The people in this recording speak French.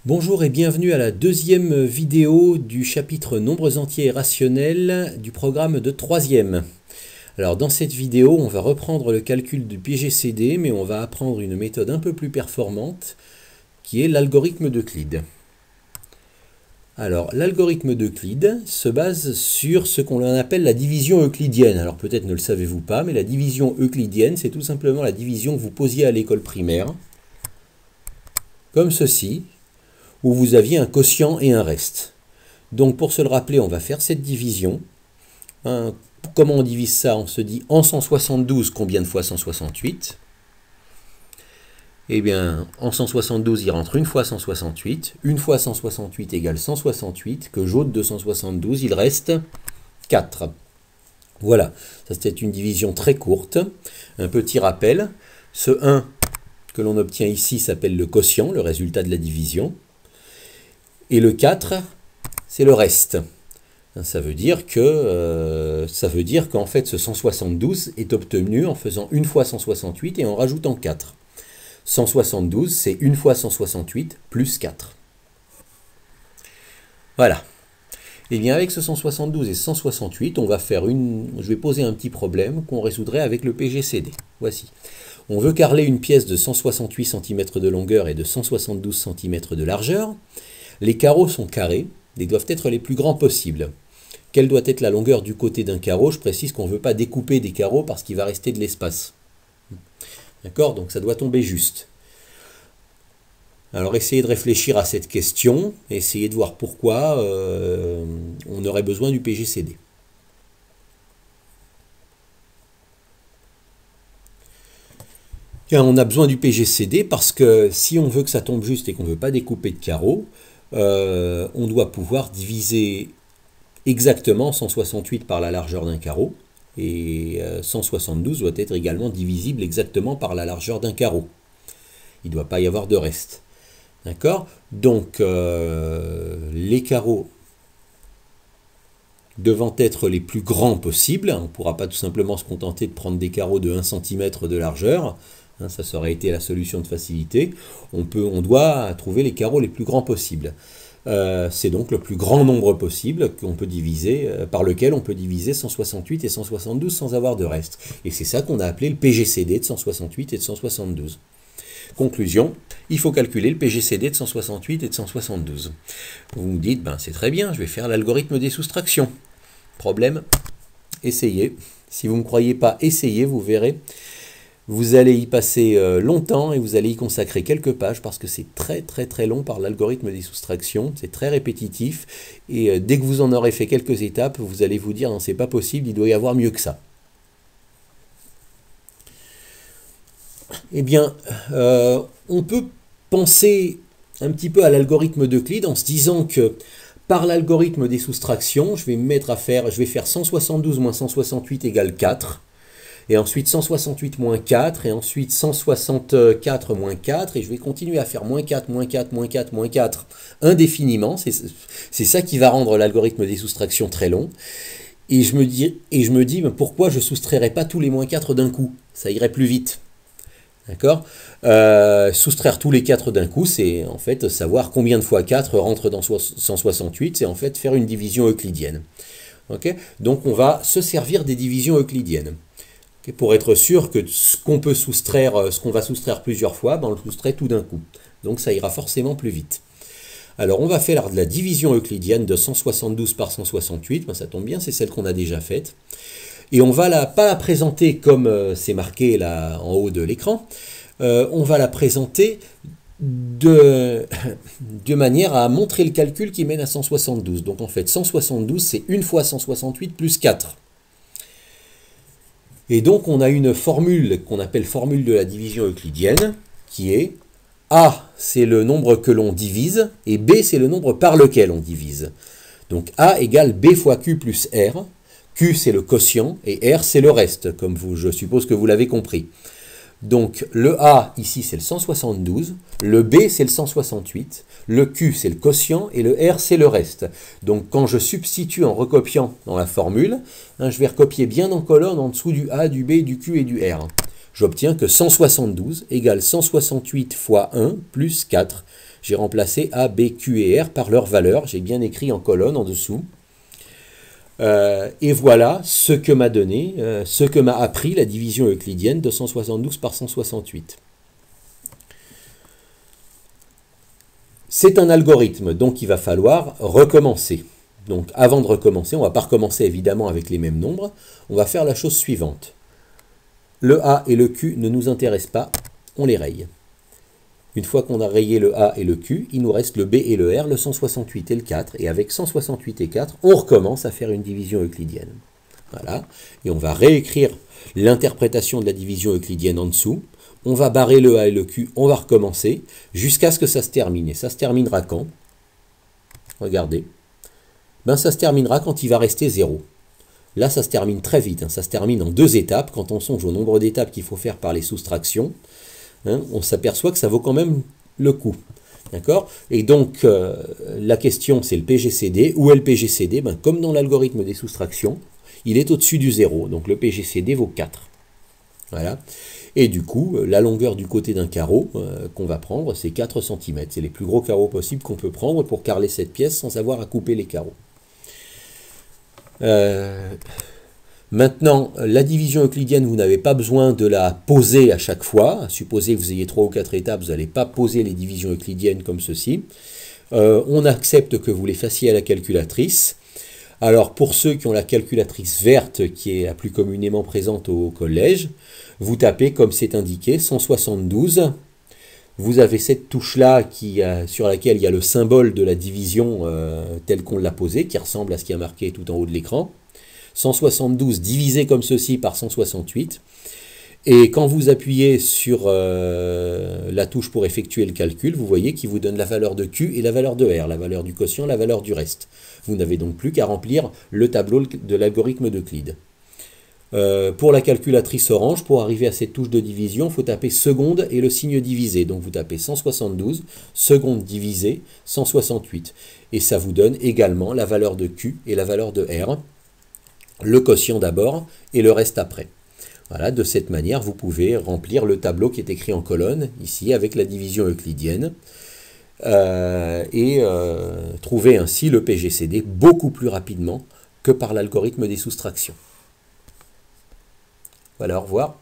Bonjour et bienvenue à la deuxième vidéo du chapitre Nombres entiers et rationnels du programme de troisième. Alors dans cette vidéo, on va reprendre le calcul du PGCD, mais on va apprendre une méthode un peu plus performante qui est l'algorithme d'Euclide. Alors l'algorithme d'Euclide se base sur ce qu'on appelle la division euclidienne. Alors peut-être ne le savez-vous pas, mais la division euclidienne, c'est tout simplement la division que vous posiez à l'école primaire, comme ceci, où vous aviez un quotient et un reste. Donc pour se le rappeler, on va faire cette division. Comment on divise ça? On se dit en 172, combien de fois 168? Eh bien, en 172, il rentre une fois 168. Une fois 168 égale 168, que j'ôte de 172, il reste 4. Voilà, ça c'était une division très courte. Un petit rappel, ce 1 que l'on obtient ici s'appelle le quotient, le résultat de la division. Et le 4, c'est le reste. Ça veut dire qu'en fait, ce 172 est obtenu en faisant une fois 168 et en rajoutant 4. 172, c'est une fois 168 plus 4. Voilà. Et bien avec ce 172 et 168, on va faire je vais poser un petit problème qu'on résoudrait avec le PGCD. Voici. On veut carreler une pièce de 168 cm de longueur et de 172 cm de largeur. Les carreaux sont carrés et doivent être les plus grands possibles. Quelle doit être la longueur du côté d'un carreau? Je précise qu'on ne veut pas découper des carreaux parce qu'il va rester de l'espace. D'accord? Donc ça doit tomber juste. Alors essayez de réfléchir à cette question, essayez de voir pourquoi on aurait besoin du PGCD. On a besoin du PGCD parce que si on veut que ça tombe juste et qu'on ne veut pas découper de carreaux, on doit pouvoir diviser exactement 168 par la largeur d'un carreau et 172 doit être également divisible exactement par la largeur d'un carreau. Il ne doit pas y avoir de reste. D'accord? Donc les carreaux devant être les plus grands possibles, on ne pourra pas tout simplement se contenter de prendre des carreaux de 1 cm de largeur, ça aurait été la solution de facilité. On doit trouver les carreaux les plus grands possibles. C'est donc le plus grand nombre possible qu'on peut diviser, par lequel on peut diviser 168 et 172 sans avoir de reste. Et c'est ça qu'on a appelé le PGCD de 168 et de 172. Conclusion, il faut calculer le PGCD de 168 et de 172. Vous me dites, c'est très bien, je vais faire l'algorithme des soustractions. Problème, essayez. Si vous ne me croyez pas, essayez, vous verrez. Vous allez y passer longtemps et vous allez y consacrer quelques pages parce que c'est très très très long par l'algorithme des soustractions, c'est très répétitif et dès que vous en aurez fait quelques étapes, vous allez vous dire non, c'est pas possible, il doit y avoir mieux que ça. Eh bien, on peut penser un petit peu à l'algorithme d'Euclide en se disant que par l'algorithme des soustractions, je vais faire 172 moins 168 égale 4. Et ensuite 168 moins 4, et ensuite 164 moins 4, et je vais continuer à faire moins 4, moins 4, moins 4, moins 4, indéfiniment. C'est ça qui va rendre l'algorithme des soustractions très long. Et je me dis pourquoi je ne soustrairais pas tous les moins 4 d'un coup? Ça irait plus vite. D'accord? Soustraire tous les 4 d'un coup, c'est en fait savoir combien de fois 4 rentre dans 168, c'est en fait faire une division euclidienne. Okay? Donc on va se servir des divisions euclidiennes. Pour être sûr que ce qu'on va soustraire plusieurs fois, on le soustrait tout d'un coup. Donc ça ira forcément plus vite. Alors on va faire de la division euclidienne de 172 par 168, ça tombe bien, c'est celle qu'on a déjà faite. Et on va pas la présenter comme c'est marqué là en haut de l'écran, on va la présenter de manière à montrer le calcul qui mène à 172. Donc en fait 172 c'est une fois 168 plus 4. Et donc, on a une formule qu'on appelle formule de la division euclidienne, qui est A, c'est le nombre que l'on divise, et B, c'est le nombre par lequel on divise. Donc, A égale B fois Q plus R. Q, c'est le quotient, et R, c'est le reste, comme je suppose que vous l'avez compris. Donc, le A, ici, c'est le 172, le B, c'est le 168, le Q, c'est le quotient, et le R, c'est le reste. Donc, quand je substitue en recopiant dans la formule, je vais recopier bien en colonne en dessous du A, du B, du Q et du R. J'obtiens que 172 égale 168 fois 1 plus 4. j'ai remplacé A, B, Q et R par leur valeur. J'ai bien écrit en colonne en dessous. Et voilà ce que m'a donné, ce que m'a appris la division euclidienne de 172 par 168. C'est un algorithme, donc il va falloir recommencer. Donc avant de recommencer, on ne va pas recommencer évidemment avec les mêmes nombres, on va faire la chose suivante. Le A et le Q ne nous intéressent pas, on les raye. Une fois qu'on a rayé le A et le Q, il nous reste le B et le R, le 168 et le 4. Et avec 168 et 4, on recommence à faire une division euclidienne. Voilà. Et on va réécrire l'interprétation de la division euclidienne en dessous. On va barrer le A et le Q, on va recommencer jusqu'à ce que ça se termine. Et ça se terminera quand? Regardez. Ben, ça se terminera quand il va rester 0. Là, ça se termine très vite. Hein. Ça se termine en 2 étapes. Quand on songe au nombre d'étapes qu'il faut faire par les soustractions, hein, on s'aperçoit que ça vaut quand même le coup. D'accord? Et donc, la question, c'est le PGCD. Où est le PGCD? Ben, comme dans l'algorithme des soustractions, il est au-dessus du 0. Donc, le PGCD vaut 4. Voilà. Et du coup, la longueur du côté d'un carreau qu'on va prendre, c'est 4 cm. C'est les plus gros carreaux possibles qu'on peut prendre pour carreler cette pièce sans avoir à couper les carreaux. Maintenant, la division euclidienne, vous n'avez pas besoin de la poser à chaque fois. Supposez que vous ayez 3 ou 4 étapes, vous n'allez pas poser les divisions euclidiennes comme ceci. On accepte que vous les fassiez à la calculatrice. Alors, pour ceux qui ont la calculatrice verte, qui est la plus communément présente au collège, vous tapez, comme c'est indiqué, 172. Vous avez cette touche-là sur laquelle il y a le symbole de la division tel qu'on l'a posé, qui ressemble à ce qui est marqué tout en haut de l'écran. 172 divisé comme ceci par 168. Et quand vous appuyez sur la touche pour effectuer le calcul, vous voyez qu'il vous donne la valeur de Q et la valeur de R, la valeur du quotient, la valeur du reste. Vous n'avez donc plus qu'à remplir le tableau de l'algorithme d'Euclide. Pour la calculatrice orange, pour arriver à cette touche de division, il faut taper seconde et le signe divisé. Donc vous tapez 172, seconde divisé, 168. Et ça vous donne également la valeur de Q et la valeur de R, le quotient d'abord et le reste après. Voilà, de cette manière, vous pouvez remplir le tableau qui est écrit en colonne, ici, avec la division euclidienne, trouver ainsi le PGCD beaucoup plus rapidement que par l'algorithme des soustractions. Voilà, au revoir.